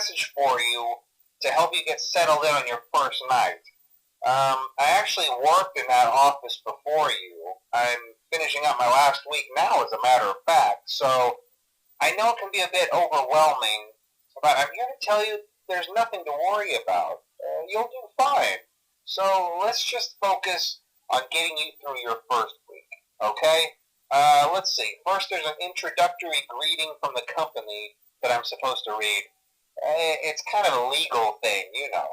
message for you to help you get settled in on your first night. I actually worked in that office before you. I'm finishing up my last week now, as a matter of fact, so I know it can be a bit overwhelming, but I'm here to tell you there's nothing to worry about. You'll do fine. So let's just focus on getting you through your first week, okay? Let's see. First, there's an introductory greeting from the company that I'm supposed to read. It's kind of a legal thing, you know.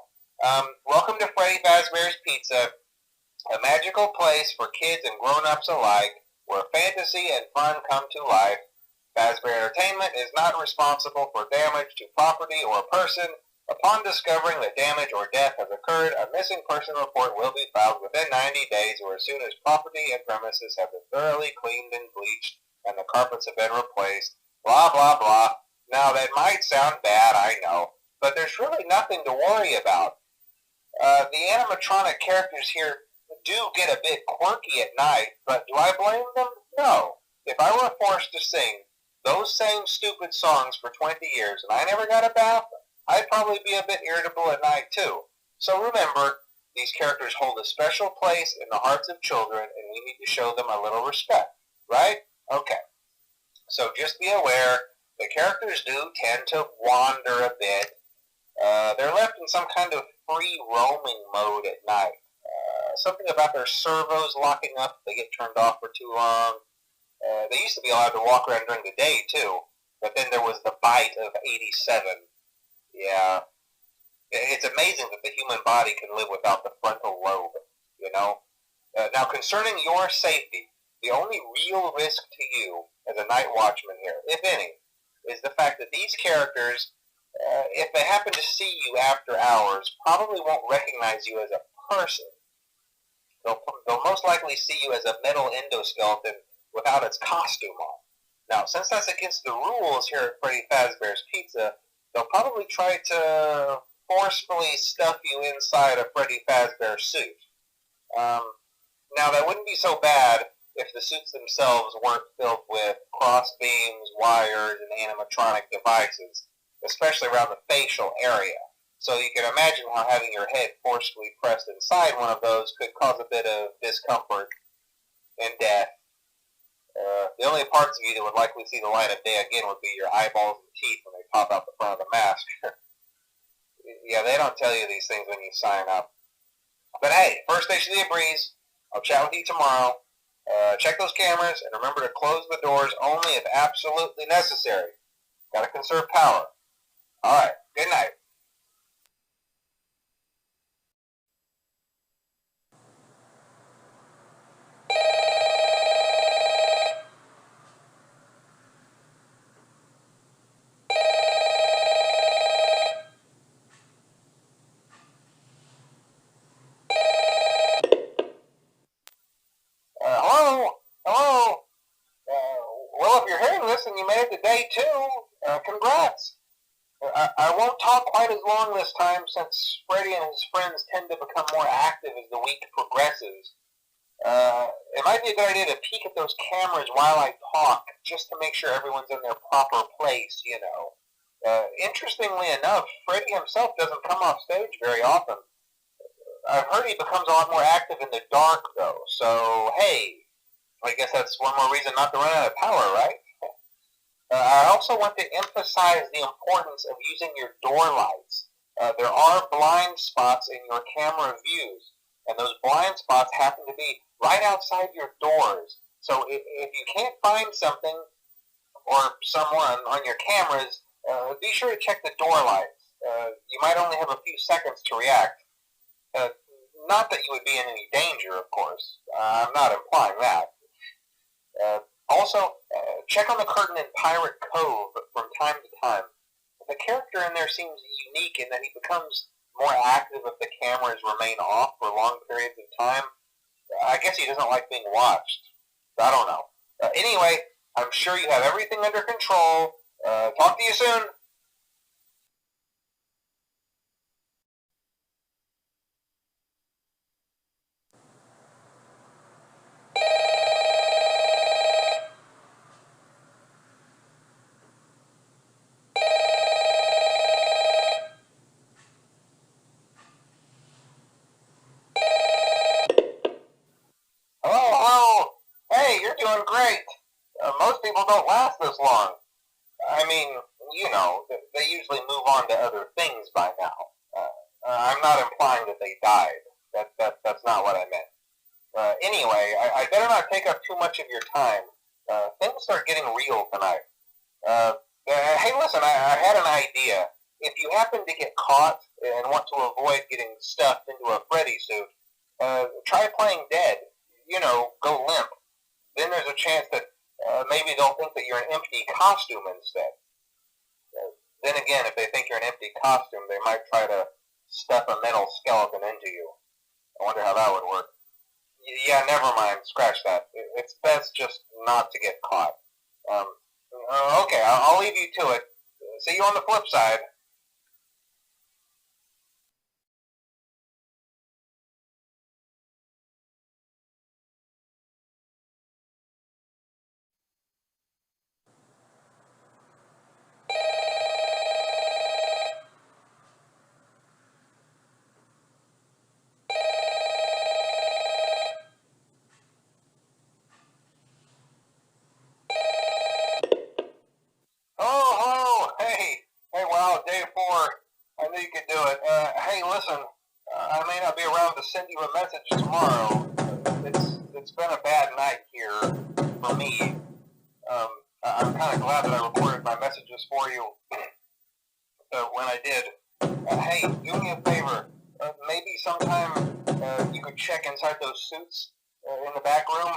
Welcome to Freddy Fazbear's Pizza, a magical place for kids and grown-ups alike, where fantasy and fun come to life. Fazbear Entertainment is not responsible for damage to property or person. Upon discovering that damage or death has occurred, a missing person report will be filed within 90 days or as soon as property and premises have been thoroughly cleaned and bleached and the carpets have been replaced. Blah, blah, blah. Now, that might sound bad, I know, but there's really nothing to worry about. The animatronic characters here do get a bit quirky at night, but do I blame them? No. If I were forced to sing those same stupid songs for 20 years and I never got a bath, I'd probably be a bit irritable at night too. So remember, these characters hold a special place in the hearts of children and we need to show them a little respect, right? Okay. So just be aware, the characters do tend to wander a bit. They're left in some kind of free roaming mode at night. Something about their servos locking up if they get turned off for too long. They used to be allowed to walk around during the day too, but then there was the bite of 87. Yeah. It's amazing that the human body can live without the frontal lobe, you know? Now, concerning your safety, the only real risk to you as a night watchman here, if any, is the fact that these characters, if they happen to see you after hours, probably won't recognize you as a person. They'll most likely see you as a metal endoskeleton without its costume on. Now, since that's against the rules here at Freddy Fazbear's Pizza, they'll probably try to forcefully stuff you inside a Freddy Fazbear suit. Now, that wouldn't be so bad if the suits themselves weren't filled with cross beams, wires, and animatronic devices, especially around the facial area. So you can imagine how having your head forcefully pressed inside one of those could cause a bit of discomfort and death. The only parts of you that would likely see the light of day again would be your eyeballs and teeth when they pop out the front of the mask. Yeah, they don't tell you these things when you sign up. But hey, first station of the breeze. I'll chat with you tomorrow. Check those cameras and remember to close the doors only if absolutely necessary. Gotta conserve power. Alright, good night. Hello? Hello? Well, if you're hearing this and you made it to day 2, congrats. I won't talk quite as long this time since Freddy and his friends tend to become more active as the week progresses. It might be a good idea to peek at those cameras while I talk, just to make sure everyone's in their proper place, you know. Interestingly enough, Freddy himself doesn't come off stage very often. I've heard he becomes a lot more active in the dark, though, so hey, I guess that's one more reason not to run out of power, right? I also want to emphasize the importance of using your door lights. There are blind spots in your camera views, and those blind spots happen to be right outside your doors. So if you can't find something or someone on your cameras, be sure to check the door lights. You might only have a few seconds to react. Not that you would be in any danger, of course. I'm not implying that. Also, check on the curtain in Pirate Cove from time to time. The character in there seems unique in that he becomes more active if the cameras remain off for long periods of time. I guess he doesn't like being watched. I don't know. Anyway, I'm sure you have everything under control. Talk to you soon. doing great. Most people don't last this long. I mean, you know, they usually move on to other things by now. I'm not implying that they died. That's not what I meant. Anyway, I better not take up too much of your time. Things start getting real tonight. Hey, listen, I had an idea. If you happen to get caught and want to avoid getting stuffed into a Freddy suit, try playing dead. You know, go limp. Then there's a chance that maybe they'll think that you're an empty costume instead. Then again, if they think you're an empty costume, they might try to stuff a metal skeleton into you. I wonder how that would work. Yeah, never mind. Scratch that. It's best just not to get caught. Okay, I'll leave you to it. See you on the flip side. Oh, hey, wow, day 4. I knew you could do it. Hey, listen, I may not be around to send you a message tomorrow. It's been a bad night here for me. I'm kind of glad that I recorded my messages for you when I did. Hey, do me a favor. Maybe sometime you could check inside those suits in the back room.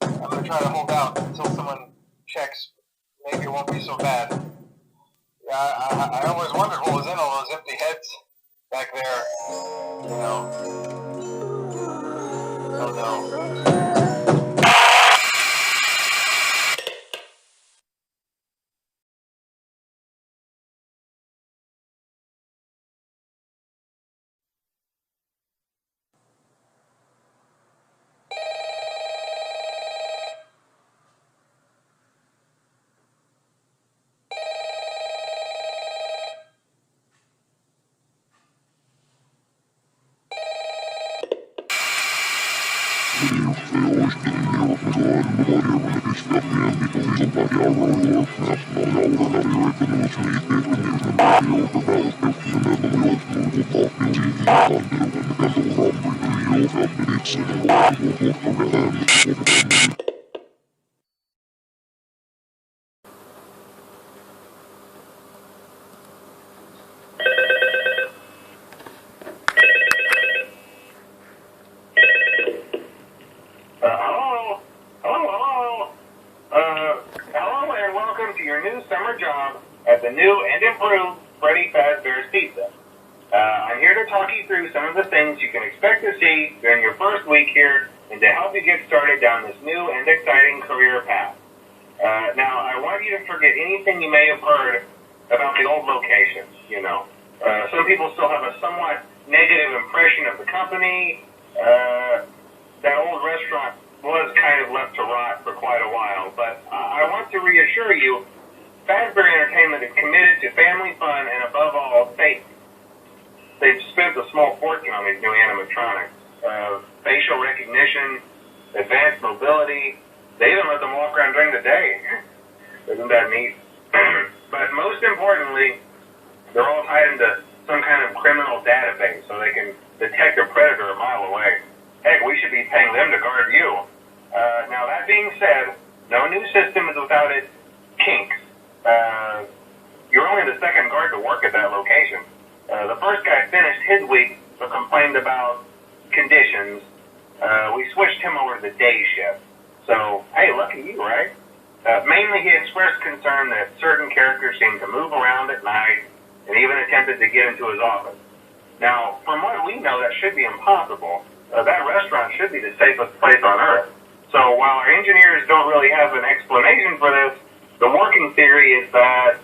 I'm going to try to hold out until someone checks. Maybe it won't be so bad. Yeah, I always wondered what was in all those empty heads back there. You know. Oh no. Hello and welcome to your new summer job at the new and improved Freddy Fazbear's Pizza. I'm here to talk you through some of the things you can expect to see during your first week here and to help you get started down this new and exciting career path. Now, I want you to forget anything you may have heard about the old location, you know. Some people still have a somewhat negative impression of the company. That old restaurant was kind of left to rot for quite a while, but I want to reassure you, Fazbear Entertainment is committed to family fun and above all, safety. They've spent a small fortune on these new animatronics. Facial recognition, advanced mobility, they even let them walk around during the day. Isn't that neat? But most importantly, they're all tied into some kind of criminal database so they can detect a predator a mile away. Heck, we should be paying them to guard you. Now, that being said, no new system is without its kinks. You're only the second guard to work at that location. The first guy finished his week but complained about conditions. We switched him over to the day shift. So, hey, lucky you, right? Mainly he expressed concern that certain characters seemed to move around at night and even attempted to get into his office. Now, from what we know, that should be impossible. That restaurant should be the safest place on Earth. So while our engineers don't really have an explanation for this, the working theory is that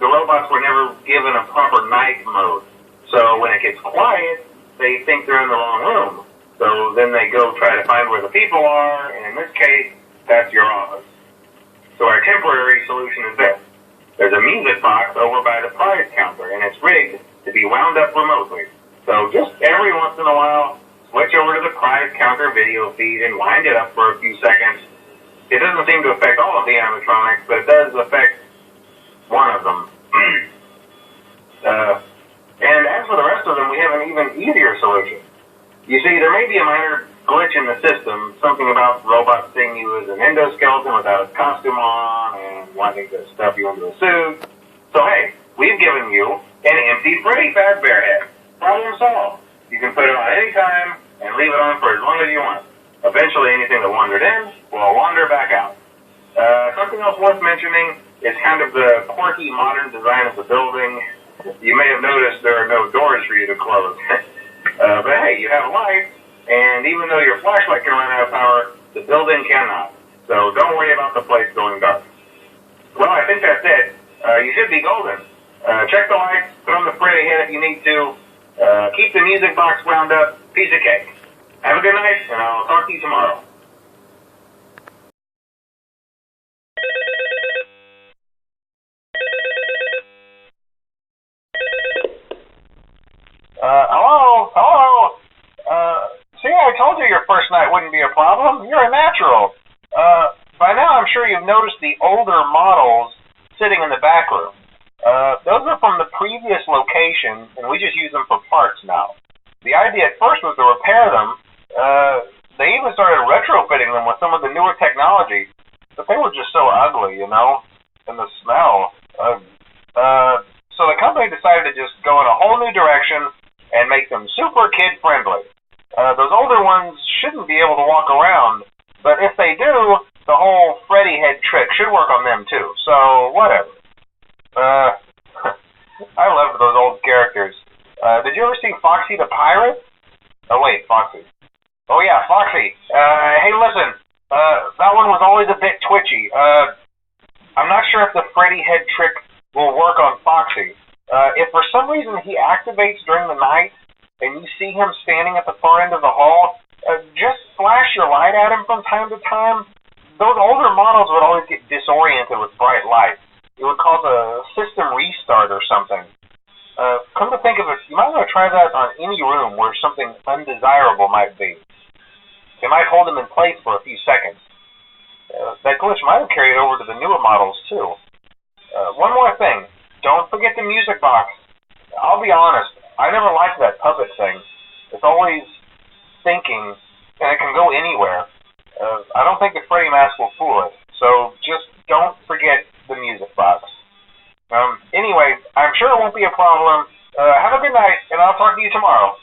the robots were never given a proper night mode. So when it gets quiet, they think they're in the wrong room. So then they go try to find where the people are, and in this case, that's your office. So our temporary solution is this. There's a music box over by the prize counter, and it's rigged to be wound up remotely. So just every once in a while, switch over to the prize counter video feed and wind it up for a few seconds. It doesn't seem to affect all of the animatronics, but it does affect one of them. And as for the rest of them, we have an even easier solution. You see, there may be a minor glitch in the system, something about robots seeing you as an endoskeleton without a costume on and wanting to stuff you into a suit. So hey, we've given you an empty Freddy Fazbear head. Problem solved. You can put it on any time and leave it on for as long as you want. Eventually, anything that wandered in will wander back out. Something else worth mentioning is kind of the quirky modern design of the building. You may have noticed there are no doors for you to close. But hey, you have a light, and even though your flashlight can run out of power, the building cannot. So don't worry about the place going dark. Well, I think that's it. You should be golden. Check the lights, put on the Freddy head if you need to. Keep the music box wound up. Piece of cake. Have a good night, and I'll talk to you tomorrow. Hello? See, I told you your first night wouldn't be a problem. You're a natural. By now I'm sure you've noticed the older models sitting in the back room. Those are from the previous location, and we just use them for parts now. The idea at first was to repair them. They even started retrofitting them with some of the newer technology, but they were just so ugly, you know, and the smell. So the company decided to just go in a whole new direction and make them super kid-friendly. Those older ones shouldn't be able to walk around, but if they do, the whole Freddy head trick should work on them too, so whatever. I loved those old characters. Did you ever see Foxy the Pirate? Oh wait, Foxy. Oh yeah, Foxy. Hey listen, that one was always a bit twitchy. I'm not sure if the Freddy head trick will work on Foxy. If for some reason he activates during the night and you see him standing at the far end of the hall, just flash your light at him from time to time. Those older models would always get disoriented with bright light. It would cause a system restart or something. Come to think of it, you might want to try that on any room where something undesirable might be. It might hold them in place for a few seconds. That glitch might have carried over to the newer models too. One more thing. Don't forget the music box. I'll be honest, I never liked that puppet thing. It's always thinking, and it can go anywhere. I don't think the Freddy mask will fool it, so just don't forget the music box. Anyway, I'm sure it won't be a problem. Have a good night, and I'll talk to you tomorrow.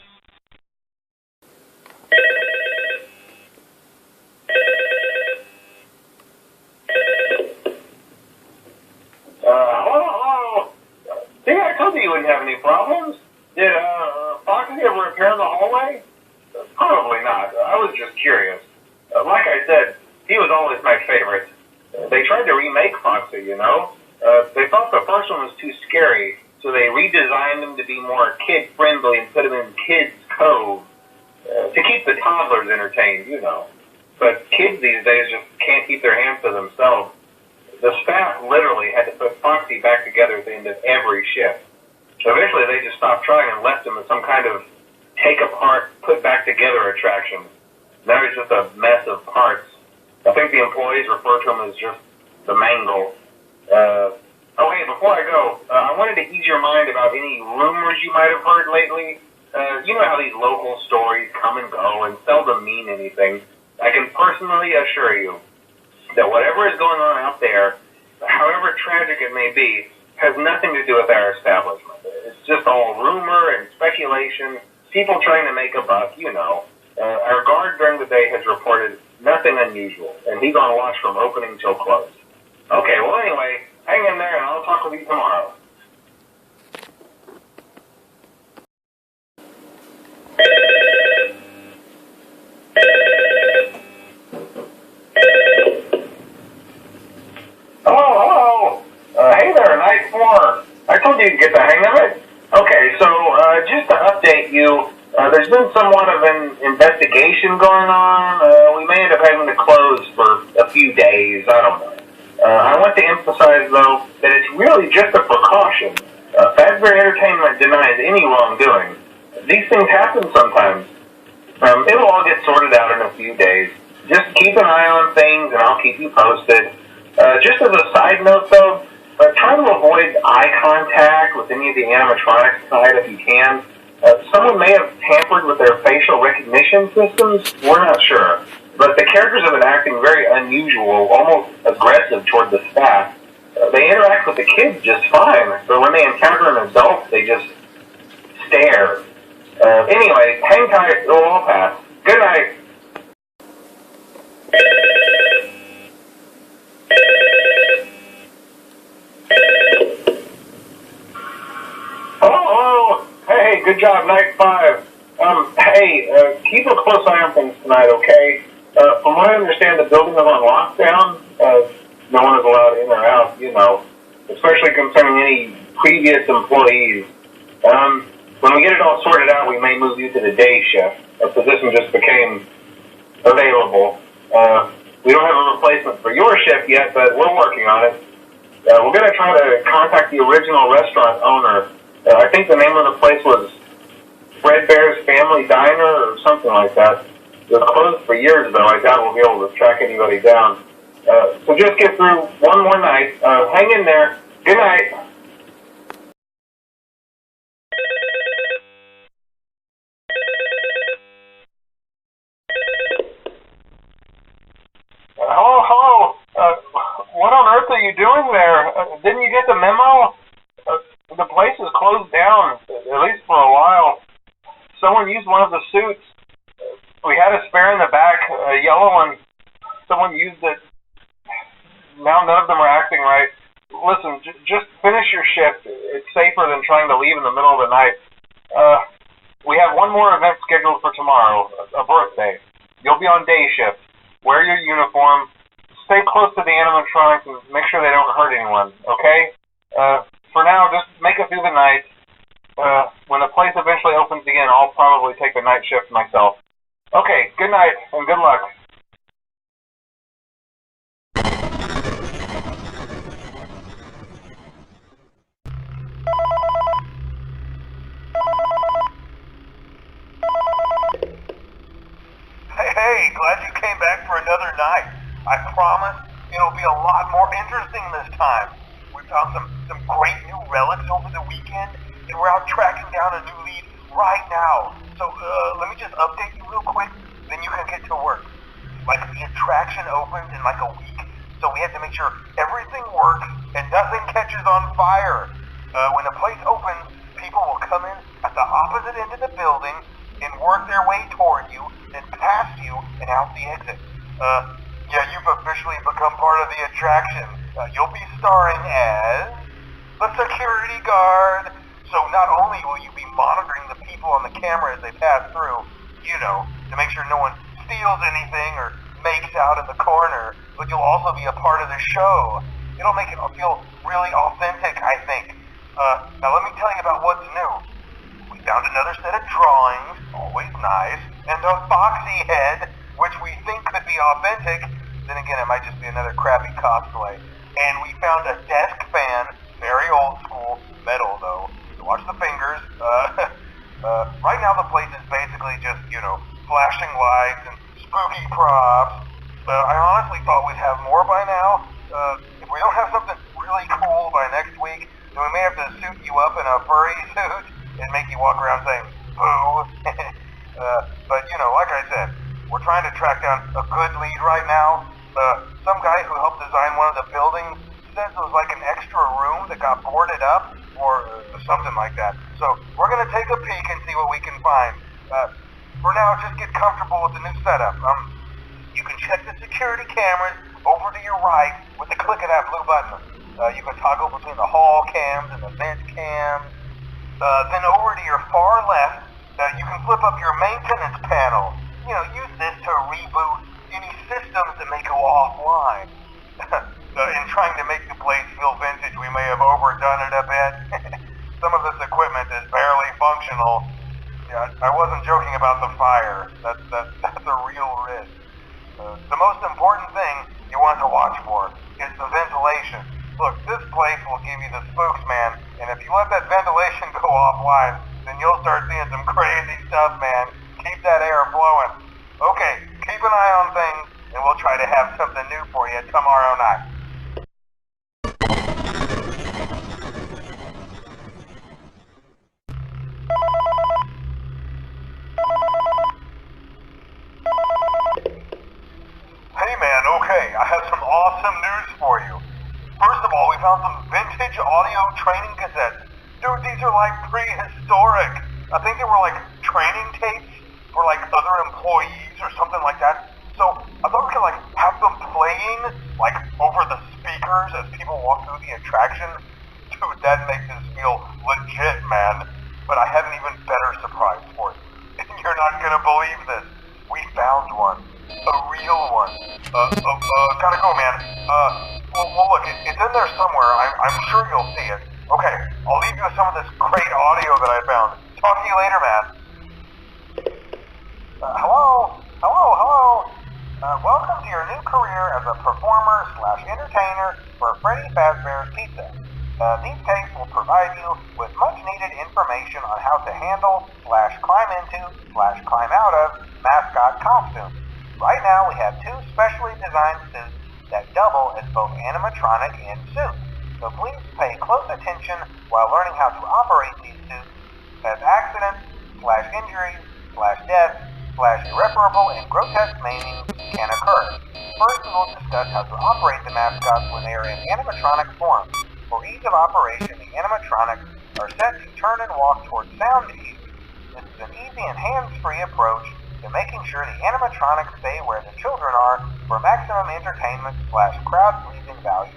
Hello? See, I told you wouldn't have any problems. Did, Foxy ever repair the hallway? Probably not. I was just curious. Like I said, he was always my favorite. They tried to remake Foxy, you know? They thought the first one was too scary, so they redesigned him to be more kid-friendly and put him in Kids Cove to keep the toddlers entertained, you know. But kids these days just can't keep their hands to themselves. The staff literally had to put Foxy back together at the end of every shift. Eventually they just stopped trying and left him as some kind of take-apart, put-back-together attraction. Now he's just a mess of parts. I think the employees refer to him as just the mangle. Oh, hey, before I go, I wanted to ease your mind about any rumors you might have heard lately. You know how these local stories come and go and seldom mean anything. I can personally assure you that whatever is going on out there, however tragic it may be, has nothing to do with our establishment. It's just all rumor and speculation, people trying to make a buck, you know. Our guard during the day has reported nothing unusual, and he's on watch from opening till close. Okay, well anyway, hang in there and I'll talk with you tomorrow. Hello? Hey there, Night 4. I told you to get the hang of it. Okay, so just to update you, there's been somewhat of an investigation going on. We may end up having to close for a few days. I don't know. I want to emphasize, though, that it's really just a precaution. Fazbear Entertainment denies any wrongdoing. These things happen sometimes. It will all get sorted out in a few days. Just keep an eye on things, and I'll keep you posted. Just as a side note, though, try to avoid eye contact with any of the animatronics tonight if you can. Someone may have tampered with their facial recognition systems. We're not sure. But the characters have been acting very unusual, almost aggressive toward the staff. They interact with the kids just fine, but when they encounter an adult, they just stare. Anyway, hang tight, it'll all pass. Good night. Oh, hey, good job, night 5. Keep a close eye on things tonight, okay? From what I understand, the building is on lockdown. No one is allowed in or out, especially concerning any previous employees. When we get it all sorted out, we may move you to the day shift. A position just became available. We don't have a replacement for your shift yet, but we're working on it. We're going to try to contact the original restaurant owner. I think the name of the place was Fredbear's Family Diner or something like that. It was closed for years, though. I doubt we'll be able to track anybody down. So just get through one more night. Hang in there. Good night. Hello. What on earth are you doing there? Didn't you get the memo? The place is closed down, at least for a while. Someone used one of the suits. We had a spare in the back, a yellow one. Someone used it. Now none of them are acting right. Listen, just finish your shift. It's safer than trying to leave in the middle of the night. We have one more event scheduled for tomorrow, a birthday. You'll be on day shift. Wear your uniform. Stay close to the animatronics and make sure they don't hurt anyone, okay? For now, just make it through the night. When the place eventually opens again, I'll probably take the night shift myself. Okay, good night and good luck. Hey, glad you came back for another night. I promise it'll be a lot more interesting this time. We found some great new relics over the weekend, and we're out tracking down a new lead right now. So let me just update you real quick, then you can get to work. Like, the attraction opened in like a week, so we had to make sure everything works and nothing catches on fire. When the place opens, people will come in at the opposite end of the building and work their way toward you, then past you, and out the exit. Yeah, you've officially become part of the attraction. You'll be starring as the security guard. So not only will you be monitoring the people on the camera as they pass through, to make sure no one steals anything or makes out in the corner, but you'll also be a part of the show. It'll make it feel really authentic, I think. Now let me tell you about what's new. We found another set of drawings, always nice, and a foxy head, which we think could be authentic. Then again, it might just be another crappy cosplay. And we found a desk fan, very old school, metal though. So watch the fingers. Right now the place is basically just, flashing lights and spooky props. I honestly thought we'd have more by now. If we don't have something really cool by next week, then we may have to suit you up in a furry suit and make you walk around saying, boo. But, like I said, we're trying to track down a good lead right now. Some guy who helped design one of the buildings says it was like an extra room that got boarded up, or something like that. So we're going to take a peek and see what we can find. For now, just get comfortable with the new setup. You can check the security cameras over to your right with the click of that blue button. You can toggle between the hall cams and the vent cams. Then over to your far left, you can flip up your maintenance panel. Use this to reboot any systems that may go offline. In trying to make the place feel vintage, we may have overdone it a bit. Some of this equipment is barely functional. Yeah, I wasn't joking about the fire. That's a real risk. The most important thing you want to watch for is the ventilation. Look, this place will give you the spooks, man, and if you let that ventilation go offline, then you'll start seeing some crazy stuff, man. Keep that air flowing. Okay, keep an eye on things. to have something new for you tomorrow night. Hey man, okay, I have some awesome news for you. First of all, we found some vintage audio training cassettes. Dude, these are like prehistoric. I think they were like training tapes for like other employees or something like that. So I thought we could like have them playing like over the speakers as people walk through the attraction. Dude, that makes us feel legit, man. But I have an even better surprise for you. You're not gonna believe this. We found one. A real one. Gotta go, man. Well look, it's in there somewhere. I'm sure you'll see it. Okay, I'll leave you with some of this great audio that I found. Talk to you later, man. Hello? Welcome to your new career as a performer/entertainer for Freddy Fazbear's Pizza. These tapes will provide you with much-needed information on how to handle/climb into/climb out of mascot costumes. Right now, we have two specially designed suits that double as both animatronic and suit. So please pay close attention while learning how to operate these suits, as accidents/injuries/death/irreparable and grotesque maiming can occur. First, we will discuss how to operate the mascots when they are in animatronic form. For ease of operation, the animatronics are set to turn and walk towards sound cues. This is an easy and hands-free approach to making sure the animatronics stay where the children are for maximum entertainment/crowd-pleasing value.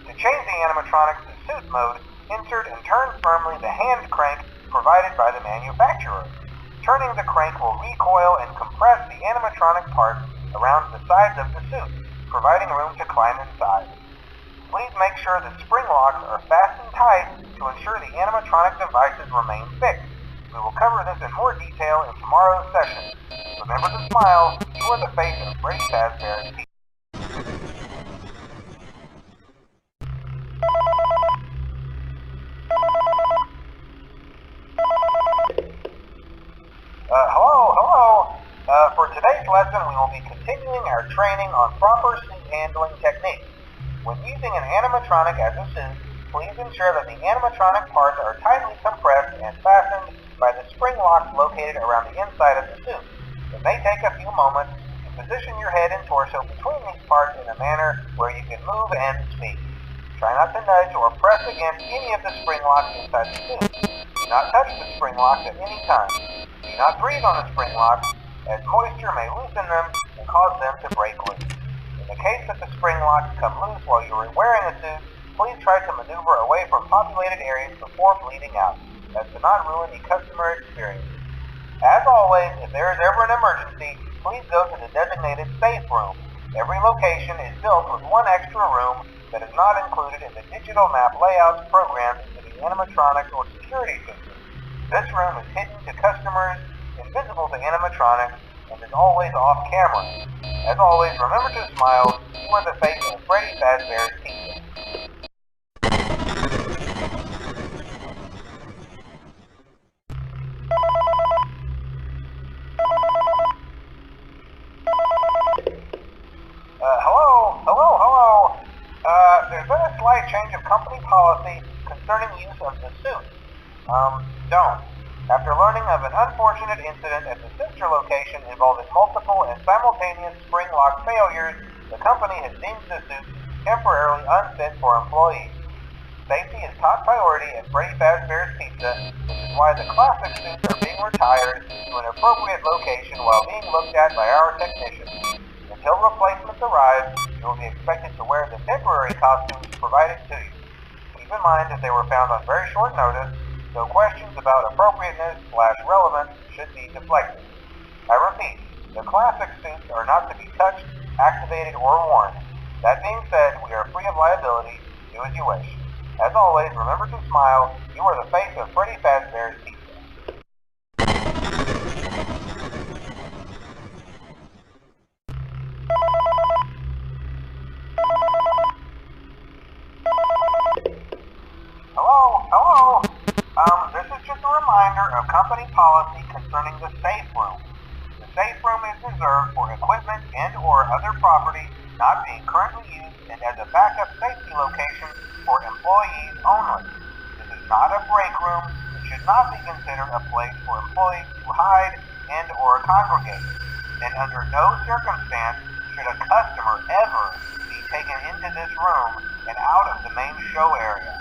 To change the animatronics to suit mode, insert and turn firmly the hand crank provided by the manufacturer. Turning the crank will recoil and compress the animatronic parts around the sides of the suit, providing room to climb inside. Please make sure the spring locks are fastened tight to ensure the animatronic devices remain fixed. We will cover this in more detail in tomorrow's session. Remember to smile. You are the face of Freddy Fazbear's Pizza. Hello. For today's lesson, we will be continuing our training on proper suit handling techniques. When using an animatronic as a suit, please ensure that the animatronic parts are tightly compressed and fastened by the spring locks located around the inside of the suit. It may take a few moments to position your head and torso between these parts in a manner where you can move and speak. Try not to nudge or press against any of the spring locks inside the suit. Do not touch the spring locks at any time. Do not breathe on the spring locks, as moisture may loosen them and cause them to break loose. In the case that the spring locks come loose while you are wearing a suit, please try to maneuver away from populated areas before bleeding out, as to not ruin the customer experience. As always, if there is ever an emergency, please go to the designated safe room. Every location is built with one extra room that is not included in the digital map layouts programmed into the animatronics or security system. This room is hidden to customers, invisible to animatronics, and is always off camera. As always, remember to smile. You are the face of Freddy Fazbear's Pizza. Hello. There's been a slight change of company policy concerning use of the suit. Don't. After learning of an unfortunate incident at the sister location involving multiple and simultaneous spring lock failures, the company has deemed the suit temporarily unfit for employees. Safety is top priority at Freddy Fazbear's Pizza, which is why the classic suits are being retired to an appropriate location while being looked at by our technicians. Until replacements arrive, you will be expected to wear the temporary costumes provided to you. Keep in mind that they were found on very short notice, so questions about appropriateness/relevance should be deflected. I repeat, the classic suits are not to be touched, activated, or worn. That being said, we are free of liability. Do as you wish. As always, remember to smile. You are the face of Freddy Fazbear's Pizza. Hello. This is just a reminder of company policy concerning the safe room. The safe room is reserved for equipment and/or other property not being currently used and as a backup safety location for employees only. This is not a break room and should not be considered a place for employees to hide and or congregate. And under no circumstance should a customer ever be taken into this room and out of the main show area.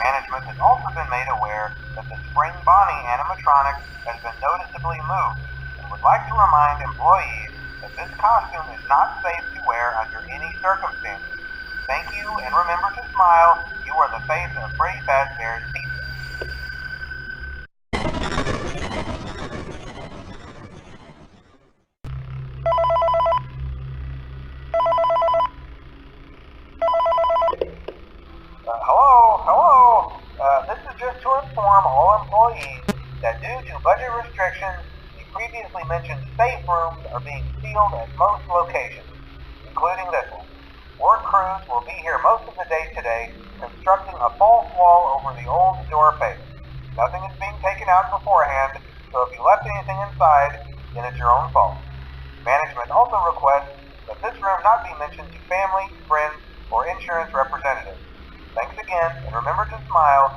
Management has also been made aware that the Spring Bonnie animatronic has been noticeably moved and would like to remind employees that this costume is not safe to wear under any circumstances. Thank you, and remember to smile. You are the face of Freddy Fazbear's Pizza. Hello. This is just to inform all employees that due to budget restrictions, the previously mentioned safe rooms are being sealed at most locations, including this one. Work crews will be here most of the day today, constructing a false wall over the old door face. Nothing is being taken out beforehand, so if you left anything inside, then it's your own fault. Management also requests that this room not be mentioned to family, friends, or insurance representatives. Thanks again, and remember to smile.